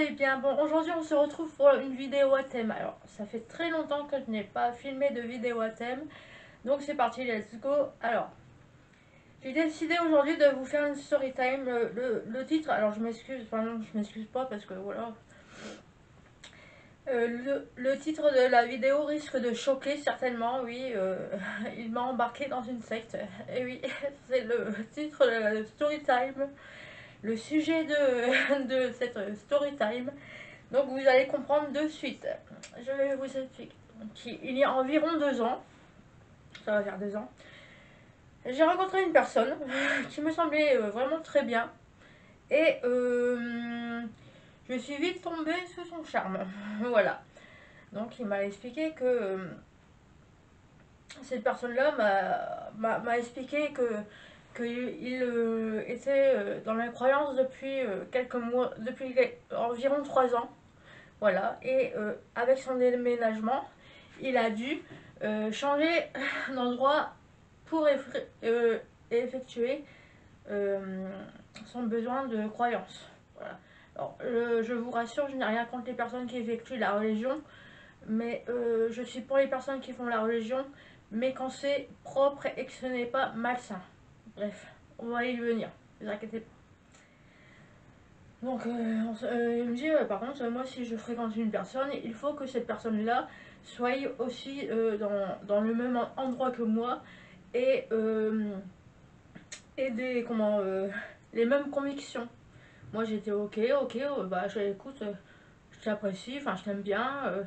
allez bien. Bon, aujourd'hui on se retrouve pour une vidéo à thème. Alors, ça fait très longtemps que je n'ai pas filmé de vidéo à thème. Donc c'est parti, let's go. Alors, j'ai décidé aujourd'hui de vous faire une story time. Le titre, alors je m'excuse, enfin non, je m'excuse pas parce que voilà. Le titre de la vidéo risque de choquer certainement, oui. Il m'a embarqué dans une secte. Et oui, c'est le titre de la story time. Le sujet de cette story time. Donc vous allez comprendre de suite. Je vais vous expliquer. Donc, il y a environ 2 ans, ça va faire 2 ans, j'ai rencontré une personne qui me semblait vraiment très bien. Et je suis vite tombée sous son charme. Voilà. Donc il m'a expliqué que cette personne-là m'a expliqué qu'il était dans la croyance depuis quelques mois, depuis environ 3 ans. Voilà, et avec son déménagement, il a dû changer d'endroit pour effectuer euh, son besoin de croyance. Voilà. Alors, je vous rassure, je n'ai rien contre les personnes qui effectuent la religion, mais je suis pour les personnes qui font la religion, mais quand c'est propre et que ce n'est pas malsain. Bref, on va y venir, ne vous inquiétez pas. Donc, il me dit, par contre, moi, si je fréquente une personne, il faut que cette personne-là soit aussi dans le même endroit que moi et, les mêmes convictions. Moi, j'étais ok, ok, bah, écoute, je t'apprécie, enfin, je t'aime bien.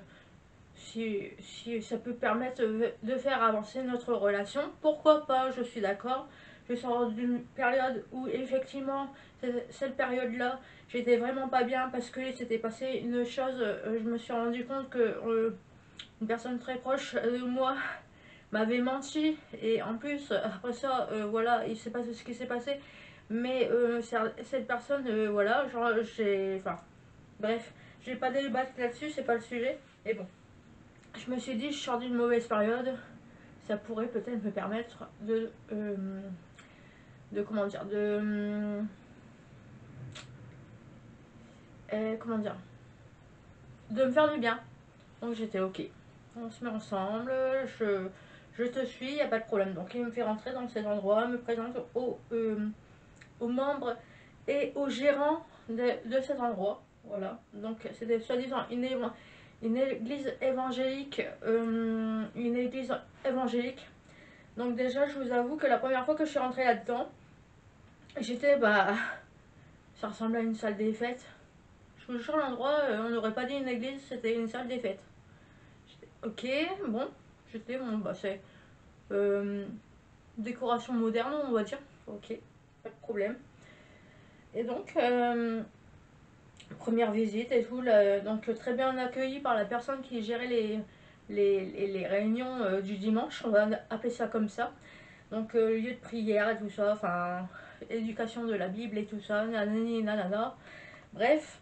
Si ça peut permettre de faire avancer notre relation, pourquoi pas, je suis d'accord. Je sors d'une période où effectivement, cette période-là, j'étais vraiment pas bien parce que s'était passé une chose, je me suis rendu compte que une personne très proche de moi m'avait menti et en plus, après ça, voilà, il s'est passé ce qui s'est passé. Mais cette personne, voilà, genre, enfin, bref, je vais pas débattre là-dessus, c'est pas le sujet. Et bon. Je me suis dit, je sors d'une mauvaise période, ça pourrait peut-être me permettre de comment dire, comment dire, de me faire du bien. Donc j'étais ok. On se met ensemble, je te suis, il n'y a pas de problème. Donc il me fait rentrer dans cet endroit, me présente aux membres et aux gérants de cet endroit. Voilà. Donc c'était soi-disant une église évangélique. Une église évangélique. Donc déjà, je vous avoue que la première fois que je suis rentrée là-dedans, j'étais, bah, ça ressemblait à une salle des fêtes. Je vous jure, l'endroit, on n'aurait pas dit une église, c'était une salle des fêtes. J'étais, ok, bon, j'étais, bon, bah, c'est décoration moderne, on va dire. Ok, pas de problème. Et donc, première visite et tout, donc très bien accueilli par la personne qui gérait les réunions du dimanche, on va appeler ça comme ça. Donc lieu de prière et tout ça, enfin éducation de la Bible et tout ça, nanani nanana. Bref,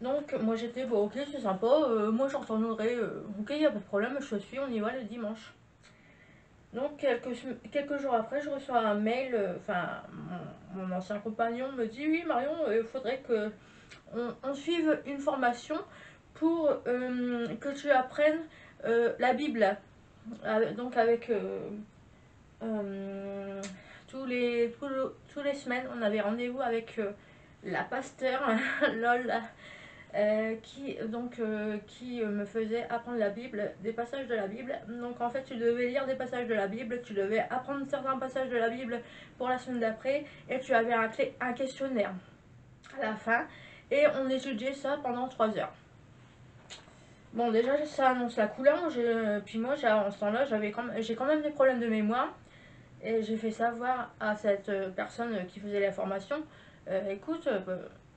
donc moi j'étais bon, ok, c'est sympa, moi j'en retournerai, ok, y a pas de problème, je suis, on y va le dimanche. Donc quelques jours après, je reçois un mail, enfin mon ancien compagnon me dit oui Marion, il faudrait que on suive une formation pour que tu apprennes la Bible. Donc avec euh, tous les semaines, on avait rendez-vous avec la pasteur, lol, qui me faisait apprendre la Bible, des passages de la Bible. Donc en fait, tu devais lire des passages de la Bible, tu devais apprendre certains passages de la Bible pour la semaine d'après, et tu avais un questionnaire à la fin, et on étudiait ça pendant 3 heures. Bon, déjà, ça annonce la couleur. Puis moi, en ce temps-là, j'ai quand même des problèmes de mémoire. Et j'ai fait savoir à cette personne qui faisait la formation, écoute,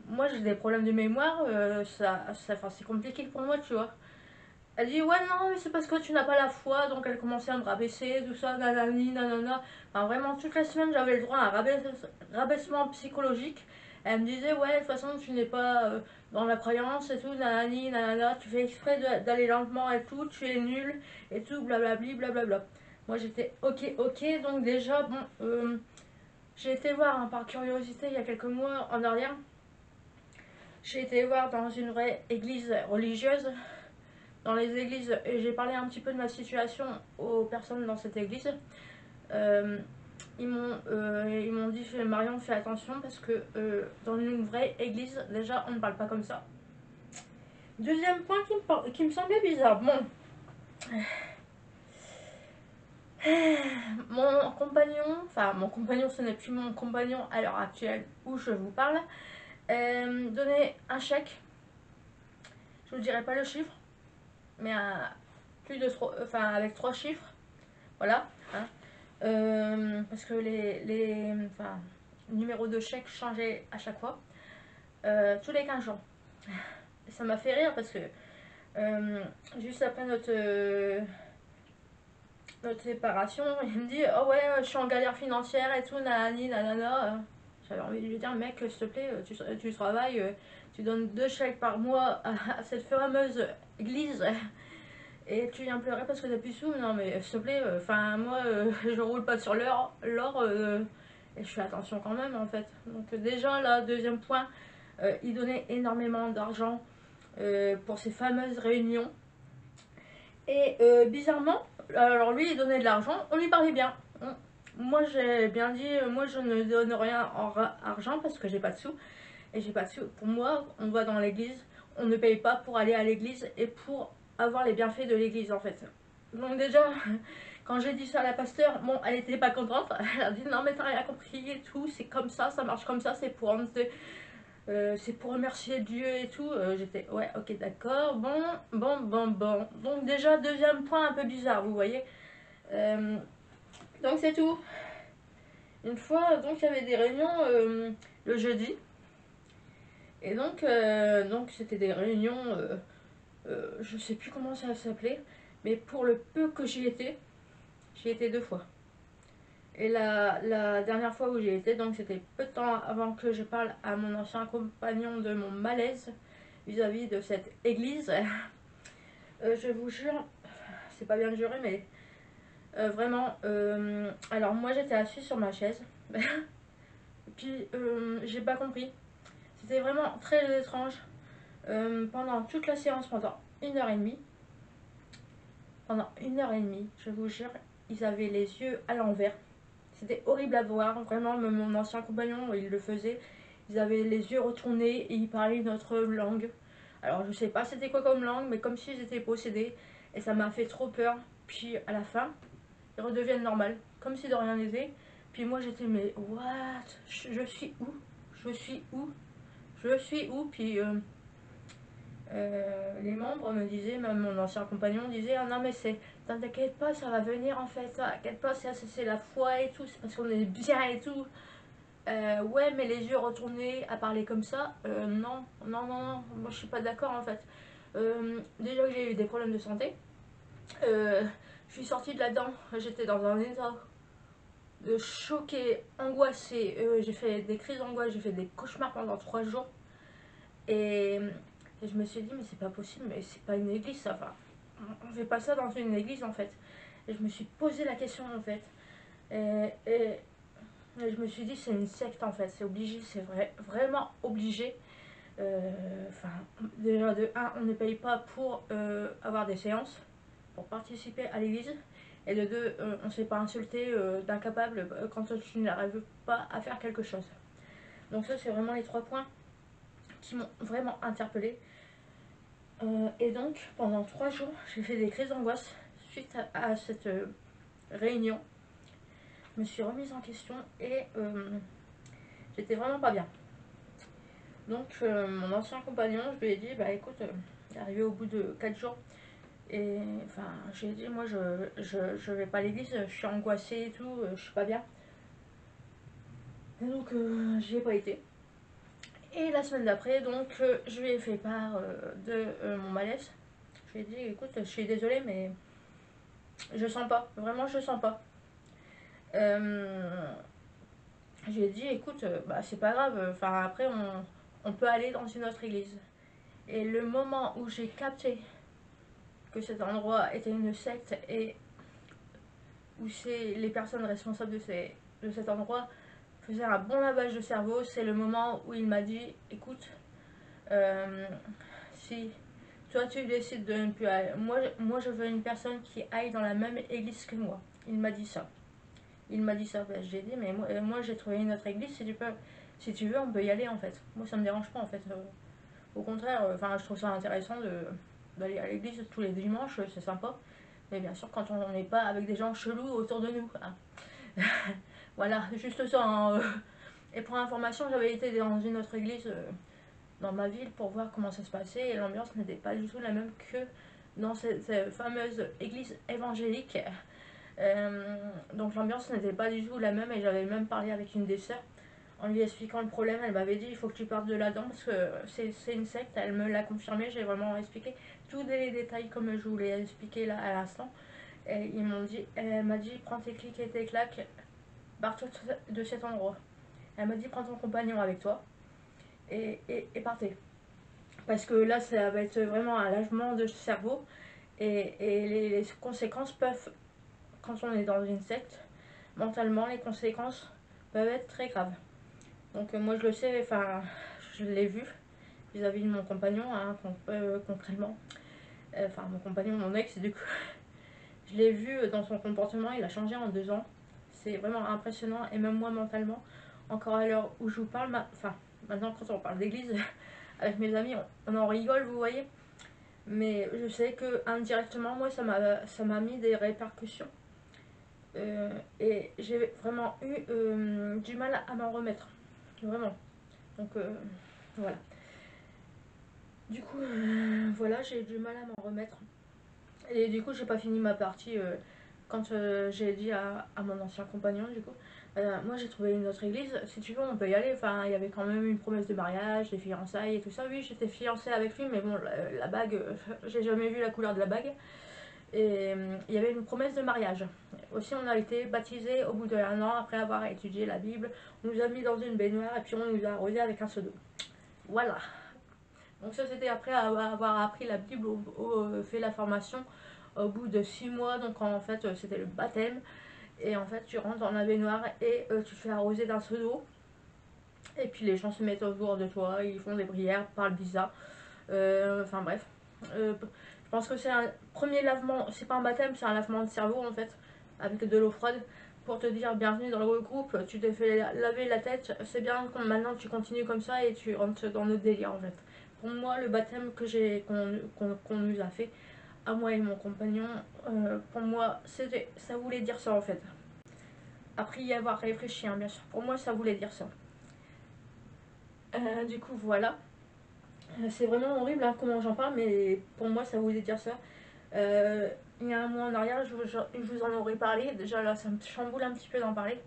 moi j'ai des problèmes de mémoire, enfin, c'est compliqué pour moi, tu vois. Elle dit, ouais, non, mais c'est parce que tu n'as pas la foi, donc elle commençait à me rabaisser, tout ça, nanani, nanana. Enfin, vraiment, toute la semaine, j'avais le droit à un rabaissement psychologique. Elle me disait, ouais, de toute façon, tu n'es pas dans la croyance et tout, nanani, nanana, tu fais exprès d'aller lentement et tout, tu es nul et tout, blablabli, blablabla. Moi, j'étais ok, ok, donc déjà, bon, j'ai été voir hein, par curiosité il y a quelques mois en arrière. J'ai été voir dans une vraie église religieuse. Dans les églises, et j'ai parlé un petit peu de ma situation aux personnes dans cette église. Ils m'ont dit Marion, fais attention parce que dans une vraie église, déjà on ne parle pas comme ça. Deuxième point qui me semblait bizarre. Bon, mon compagnon, ce n'est plus mon compagnon à l'heure actuelle où je vous parle, donnait un chèque. Je vous dirai pas le chiffre, mais plus de avec 3 chiffres, voilà. Hein. Parce que les numéros de chèque changeaient à chaque fois, tous les 15 jours. Et ça m'a fait rire parce que juste après notre séparation, il me dit oh ouais, je suis en galère financière et tout, nanani, nanana. J'avais envie de lui dire mec, s'il te plaît, tu travailles, tu donnes 2 chèques par mois à cette fameuse église et tu viens pleurer parce que t'as plus de sous. Non mais s'il te plaît, moi je roule pas sur l'or et je fais attention quand même en fait. Donc déjà là, deuxième point, il donnait énormément d'argent pour ces fameuses réunions. Et bizarrement, alors lui il donnait de l'argent, on lui parlait bien. Moi j'ai bien dit, moi je ne donne rien en argent parce que j'ai pas de sous. Et j'ai pas de sous. Pour moi, on va dans l'église, on ne paye pas pour aller à l'église et pour avoir les bienfaits de l'église en fait. Donc déjà, quand j'ai dit ça à la pasteur, bon, elle était pas contente. Elle a dit non mais t'as rien compris et tout, c'est comme ça marche comme ça, c'est pour remercier Dieu et tout. J'étais ouais, ok, d'accord, bon. Donc déjà, deuxième point un peu bizarre, vous voyez. Donc c'est tout. Une fois, donc il y avait des réunions le jeudi. Et donc c'était des réunions, je sais plus comment ça s'appelait, mais pour le peu que j'y été 2 fois. Et la dernière fois où j'y étais, donc c'était peu de temps avant que je parle à mon ancien compagnon de mon malaise vis-à-vis de cette église. Je vous jure, c'est pas bien de jurer, mais vraiment, alors moi j'étais assise sur ma chaise, puis j'ai pas compris. C'était vraiment très étrange. Pendant toute la séance, pendant 1h30, je vous jure, ils avaient les yeux à l'envers. C'était horrible à voir, vraiment, même mon ancien compagnon, il le faisait. Ils avaient les yeux retournés et ils parlaient notre langue. Alors je sais pas c'était quoi comme langue, mais comme s'ils étaient possédés. Et ça m'a fait trop peur. Puis à la fin, ils redeviennent normales, comme si de rien n'était. Puis moi j'étais mais what? Je suis où? Je suis où? Je suis où? Puis les membres me disaient, même mon ancien compagnon disait ah non mais t'inquiète pas, ça va venir en fait, t'inquiète pas, c'est la foi et tout, c'est parce qu'on est bien et tout. Ouais mais les yeux retournés à parler comme ça, non, moi je suis pas d'accord en fait. Déjà que j'ai eu des problèmes de santé, je suis sortie de là-dedans, j'étais dans un état de choqué, angoissé, j'ai fait des crises d'angoisse, j'ai fait des cauchemars pendant 3 jours. Et je me suis dit, mais c'est pas possible, mais c'est pas une église ça. Enfin, on fait pas ça dans une église en fait. Et je me suis posé la question en fait. Et je me suis dit, c'est une secte en fait, c'est obligé, c'est vraiment obligé. Déjà de 1, on ne paye pas pour avoir des séances, pour participer à l'église. Et de 2, on ne s'est pas insulté d'incapable quand tu n'arrives pas à faire quelque chose. Donc ça, c'est vraiment les 3 points qui m'ont vraiment interpellée. Et donc, pendant 3 jours, j'ai fait des crises d'angoisse suite à cette réunion. Je me suis remise en question et j'étais vraiment pas bien. Donc, mon ancien compagnon, je lui ai dit, bah écoute, il est arrivé au bout de 4 jours. Et enfin, j'ai dit, moi je vais pas à l'église, je suis angoissée et tout, je suis pas bien. Et donc, j'y ai pas été. Et la semaine d'après, donc, je lui ai fait part de mon malaise. Je lui ai dit, écoute, je suis désolée, mais je sens pas, vraiment je sens pas. J'ai dit, écoute, bah, c'est pas grave, enfin après on peut aller dans une autre église. Et le moment où j'ai capté que cet endroit était une secte et où les personnes responsables de cet endroit faisaient un bon lavage de cerveau, c'est le moment où il m'a dit, écoute, Si toi tu décides de ne plus aller, moi je veux une personne qui aille dans la même église que moi. Il m'a dit ça. Il m'a dit ça, ben, j'ai dit, mais moi j'ai trouvé une autre église, si tu veux, on peut y aller en fait. Moi ça me dérange pas en fait. Au contraire, enfin je trouve ça intéressant d'aller à l'église tous les dimanches, c'est sympa. Mais bien sûr quand on n'est pas avec des gens chelous autour de nous. Hein. Voilà, juste ça. Hein. Et pour information, j'avais été dans une autre église dans ma ville pour voir comment ça se passait et l'ambiance n'était pas du tout la même que dans cette fameuse église évangélique. Donc l'ambiance n'était pas du tout la même et j'avais même parlé avec une des sœurs en lui expliquant le problème. Elle m'avait dit il faut que tu partes de là-dedans parce que c'est une secte. Elle me l'a confirmé, j'ai vraiment expliqué tous les détails comme je vous l'ai expliqué là à l'instant. Et elle m'a dit prends tes clics et tes claques, pars-toi de cet endroit. Elle m'a dit prends ton compagnon avec toi et partez. Parce que là ça va être vraiment un lavement de cerveau et les conséquences peuvent, quand on est dans une secte, mentalement les conséquences peuvent être très graves. Donc moi je le sais, enfin je l'ai vu vis-à-vis de mon compagnon, hein, concrètement. Enfin mon compagnon, mon ex du coup. Je l'ai vu dans son comportement, il a changé en 2 ans. C'est vraiment impressionnant et même moi mentalement, encore à l'heure où je vous parle, enfin maintenant quand on parle d'église avec mes amis, on en rigole, vous voyez. Mais je sais que indirectement, moi, ça m'a mis des répercussions. Et j'ai vraiment eu du mal à m'en remettre. Vraiment. Donc, voilà. Du coup, voilà, j'ai eu du mal à m'en remettre. Et du coup, j'ai pas fini ma partie quand j'ai dit à mon ancien compagnon, du coup. Moi j'ai trouvé une autre église, si tu veux on peut y aller, enfin il y avait quand même une promesse de mariage, des fiançailles et tout ça, oui j'étais fiancée avec lui mais bon la bague, j'ai jamais vu la couleur de la bague, et il y avait une promesse de mariage. Aussi on a été baptisés au bout d'1 an après avoir étudié la Bible, on nous a mis dans une baignoire et puis on nous a arrosé avec un seau d'eau. Voilà. Donc ça c'était après avoir appris la Bible, fait la formation au bout de 6 mois, donc en fait c'était le baptême. Et en fait, tu rentres dans la baignoire et tu te fais arroser d'un seau d'eau. Et puis les gens se mettent autour de toi, ils font des prières, parlent bizarre. Enfin bref. Je pense que c'est un premier lavement, c'est pas un baptême, c'est un lavement de cerveau en fait, avec de l'eau froide. Pour te dire bienvenue dans le groupe, tu t'es fait laver la tête, c'est bien, maintenant tu continues comme ça et tu rentres dans notre délire en fait. Pour moi, le baptême qu'on nous a fait, à moi et mon compagnon, pour moi, ça voulait dire ça en fait. Après y avoir réfléchi, hein, bien sûr. Pour moi, ça voulait dire ça. Du coup, voilà. C'est vraiment horrible hein, comment j'en parle, mais pour moi, ça voulait dire ça. Il y a un mois en arrière, je vous en aurais parlé. Déjà, là, ça me chamboule un petit peu d'en parler.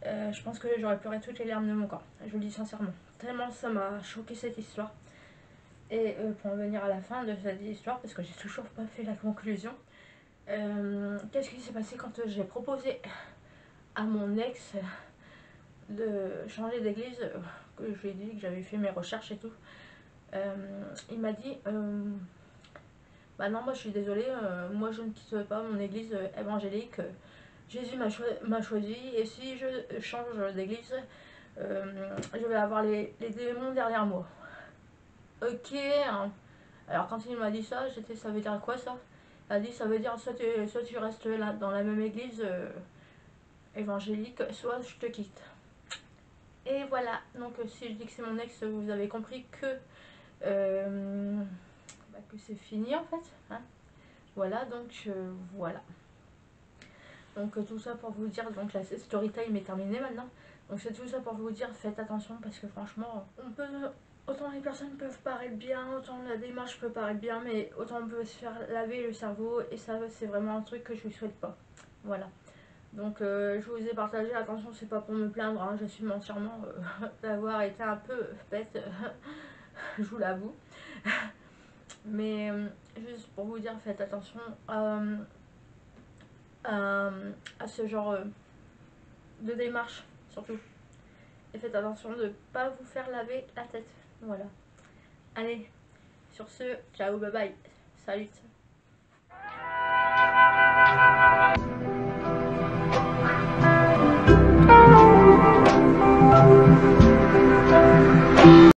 Je pense que j'aurais pleuré toutes les larmes de mon corps. Je vous le dis sincèrement. Tellement ça m'a choqué cette histoire. Et pour en venir à la fin de cette histoire, parce que j'ai toujours pas fait la conclusion, qu'est-ce qui s'est passé quand j'ai proposé à mon ex de changer d'église, que je lui ai dit que j'avais fait mes recherches et tout. Il m'a dit bah non, moi je suis désolée, moi je ne quitte pas mon église évangélique. Jésus m'a choisi et si je change d'église, je vais avoir les démons derrière moi. Ok, hein. Alors quand il m'a dit ça, ça veut dire quoi ça? Il a dit ça veut dire soit tu restes là dans la même église évangélique, soit je te quitte. Et voilà, donc si je dis que c'est mon ex, vous avez compris que, que c'est fini en fait. Hein. Voilà, donc voilà. Donc tout ça pour vous dire, donc la story time est terminée maintenant. Donc c'est tout ça pour vous dire, faites attention parce que franchement, autant les personnes peuvent paraître bien, autant la démarche peut paraître bien, mais autant on peut se faire laver le cerveau et ça c'est vraiment un truc que je vous souhaite pas. Voilà. Donc je vous ai partagé, attention c'est pas pour me plaindre, hein, j'assume entièrement d'avoir été un peu bête, je vous l'avoue. Mais juste pour vous dire, faites attention à ce genre de démarche surtout. Et faites attention de ne pas vous faire laver la tête. Voilà. Allez, sur ce, ciao, bye bye. Salut.